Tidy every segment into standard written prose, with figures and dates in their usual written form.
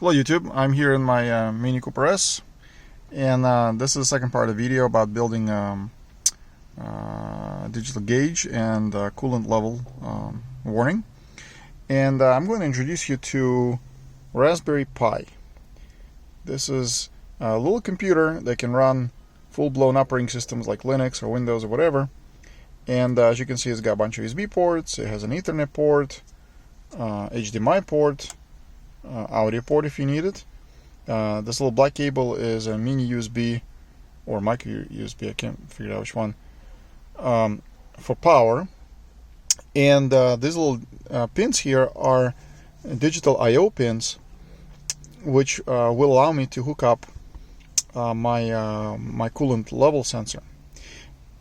Hello YouTube, I'm here in my Mini Cooper S, and this is the second part of the video about building digital gauge and coolant level warning. And I'm going to introduce you to Raspberry Pi. This is a little computer that can run full-blown operating systems like Linux or Windows or whatever. And as you can see, it's got a bunch of USB ports, it has an Ethernet port, HDMI port, audio port if you need it. This little black cable is a mini USB or micro USB, I can't figure out which one, for power. And these little pins here are digital I/O pins, which will allow me to hook up my coolant level sensor.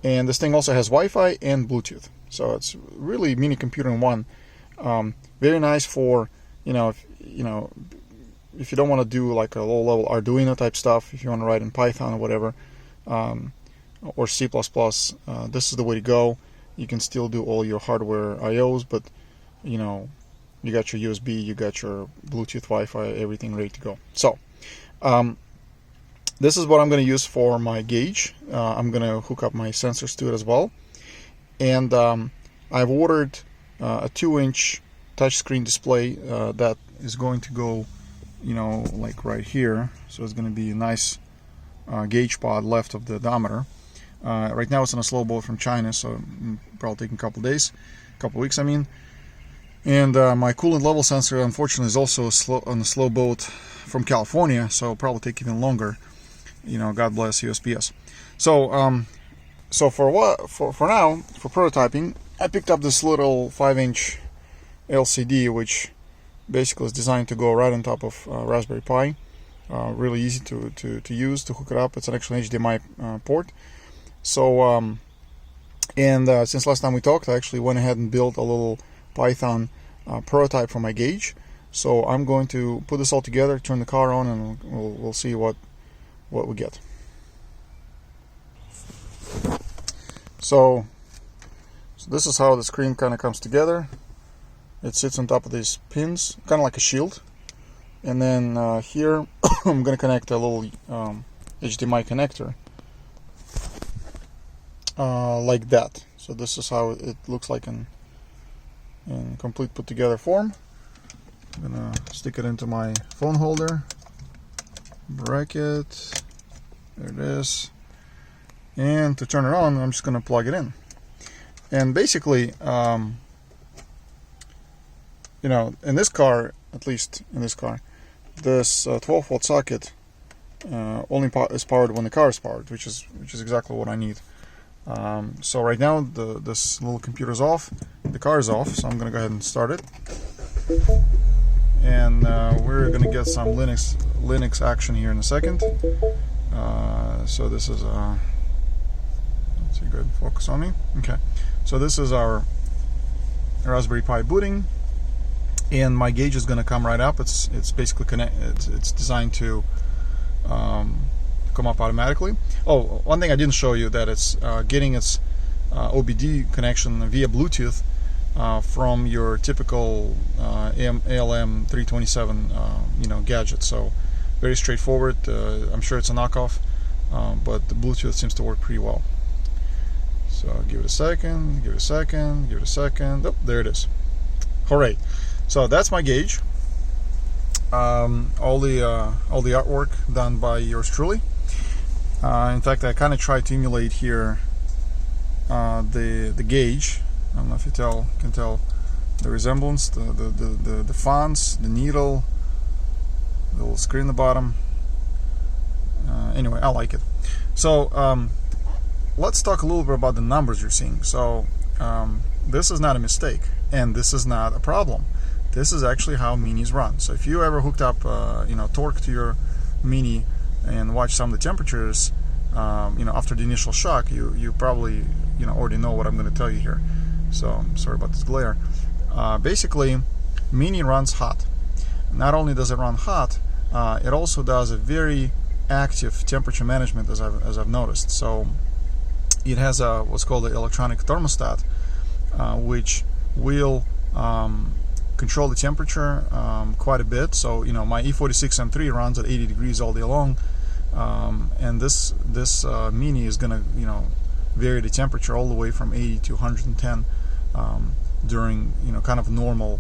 And this thing also has Wi-Fi and Bluetooth, so it's really mini computer in one. Very nice for if you don't want to do like a low-level Arduino type stuff, if you want to write in Python or whatever, or C++, this is the way to go. You can still do all your hardware IOs, but you got your USB, you got your Bluetooth, Wi-Fi, everything ready to go. So this is what I'm going to use for my gauge. I'm going to hook up my sensors to it as well. And I've ordered a 2-inch touchscreen display that is going to go, like right here. So it's going to be a nice gauge pod left of the odometer. Right now it's on a slow boat from China, so probably taking a couple weeks, I mean. And my coolant level sensor, unfortunately, is also on a slow boat from California, so it'll probably take even longer. God bless USPS. So, so for now, for prototyping, I picked up this little 5-inch LCD, which basically is designed to go right on top of Raspberry Pi. Really easy to use, to hook it up. It's an actual HDMI port. So, since last time we talked, I actually went ahead and built a little Python prototype for my gauge. So I'm going to put this all together, turn the car on, and we'll see what we get. So this is how the screen kind of comes together. It sits on top of these pins, kind of like a shield. And then here I'm going to connect a little HDMI connector like that. So this is how it looks like in complete put together form. I'm going to stick it into my phone holder, bracket, there it is. And to turn it on, I'm just going to plug it in. And basically, in this car, at least in this car, this 12-volt socket only is powered when the car is powered, which is exactly what I need. So right now, this little computer's off, the car is off, so I'm going to go ahead and start it. And we're going to get some Linux action here in a second. So this is let's see, good, focus on me. Okay, so this is our Raspberry Pi booting, and my gauge is going to come right up. It's basically it's designed to come up automatically. Oh, one thing I didn't show you, that it's getting its OBD connection via Bluetooth from your typical ALM 327 gadget. So very straightforward. I'm sure it's a knockoff, but the Bluetooth seems to work pretty well. So give it a second, give it a second, give it a second. Oh, there it is. Alright, so that's my gauge. All the artwork done by yours truly. In fact, I kind of tried to emulate here the gauge. I don't know if you can tell the resemblance, the fonts, the needle, the little screen in the bottom. Anyway, I like it. So let's talk a little bit about the numbers you're seeing. So this is not a mistake, and this is not a problem. This is actually how minis run. So if you ever hooked up torque to your mini and watched some of the temperatures, after the initial shock, you probably already know what I'm going to tell you here. So I'm sorry about this glare. Basically, mini runs hot. Not only does it run hot, it also does a very active temperature management, as I've noticed. So it has what's called an electronic thermostat, which will control the temperature quite a bit. So my E46 M3 runs at 80 degrees all day long, and this Mini is gonna vary the temperature all the way from 80 to 110 during kind of normal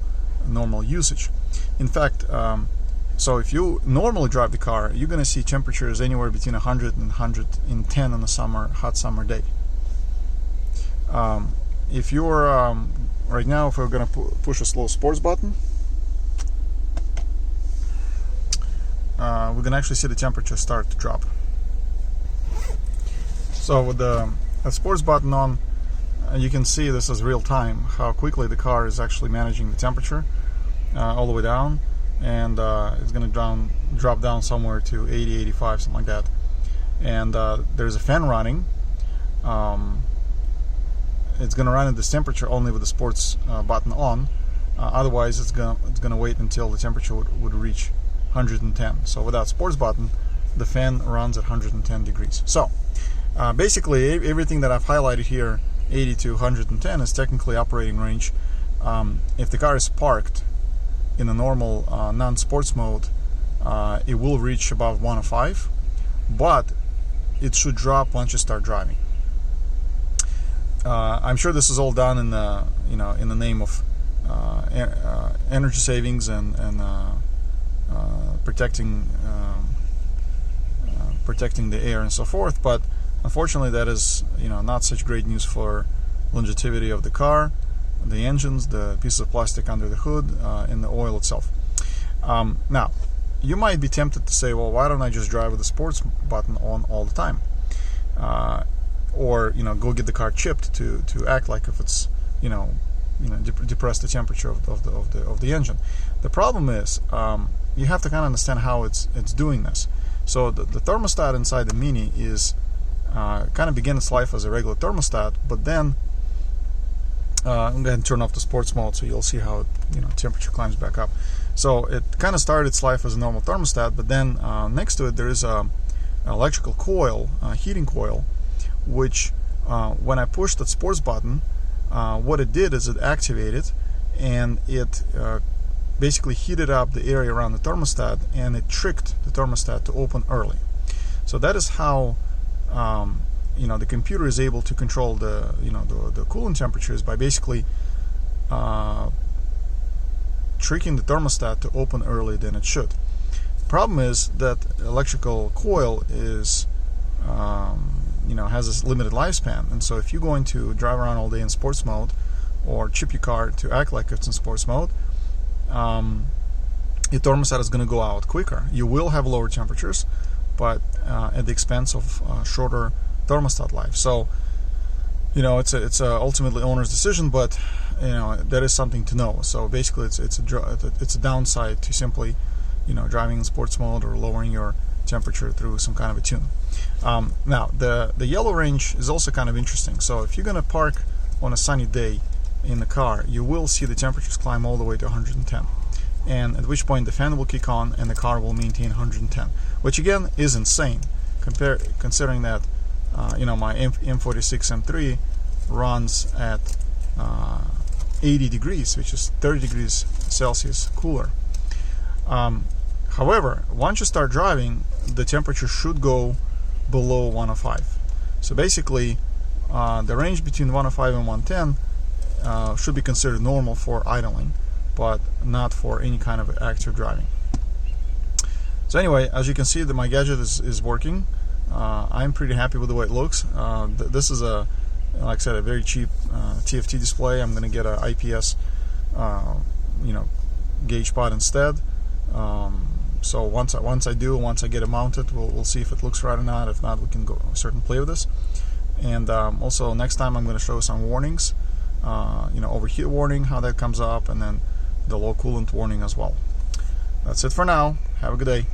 usage. In fact, so if you normally drive the car, you're gonna see temperatures anywhere between 100 and 110 on a hot summer day. If you're right now, if we're gonna push a slow sports button, we're gonna actually see the temperature start to drop. So with the sports button on, you can see this is real time, how quickly the car is actually managing the temperature all the way down, and it's gonna drop down somewhere to 80, 85, something like that. And there's a fan running. It's going to run at this temperature only with the sports button on. Otherwise, it's gonna wait until the temperature would reach 110. So without sports button, the fan runs at 110 degrees. So basically, everything that I've highlighted here, 80 to 110, is technically operating range. If the car is parked in a normal non-sports mode, it will reach above 105, but it should drop once you start driving. I'm sure this is all done in the in the name of energy savings and protecting the air and so forth. But unfortunately, that is not such great news for longevity of the car, the engines, the pieces of plastic under the hood, and the oil itself. Now, you might be tempted to say, well, why don't I just drive with the sports button on all the time? Or go get the car chipped to act like if it's depress the temperature of the engine. The problem is you have to kind of understand how it's doing this. So the thermostat inside the Mini is kind of begin its life as a regular thermostat, but then I'm going to turn off the sports mode so you'll see how temperature climbs back up. So it kind of started its life as a normal thermostat, but then next to it there is an electrical coil, heating coil, which when I pushed that sports button, what it did is it activated, and it basically heated up the area around the thermostat, and it tricked the thermostat to open early. So that is how the computer is able to control the coolant temperatures, by basically tricking the thermostat to open earlier than it should. The problem is that electrical coil is has this limited lifespan, and so if you're going to drive around all day in sports mode or chip your car to act like it's in sports mode, your thermostat is going to go out quicker. You will have lower temperatures, but at the expense of shorter thermostat life. So it's ultimately owner's decision, but that is something to know. So basically, it's a downside to simply driving in sports mode or lowering your temperature through some kind of a tune. Now the yellow range is also kind of interesting. So if you're going to park on a sunny day in the car, you will see the temperatures climb all the way to 110, and at which point the fan will kick on and the car will maintain 110, which again is insane considering that my M46 M3 runs at 80 degrees, which is 30 degrees Celsius cooler. However, once you start driving, the temperature should go below 105. So basically, the range between 105 and 110 should be considered normal for idling, but not for any kind of active driving. So anyway, as you can see, my gadget is working. I'm pretty happy with the way it looks. This is like I said, a very cheap TFT display. I'm going to get an IPS gauge pod instead. So once I get it mounted, we'll see if it looks right or not. If not, we can go certainly play with this. And also next time I'm going to show some warnings, overheat warning, how that comes up, and then the low coolant warning as well. That's it for now. Have a good day.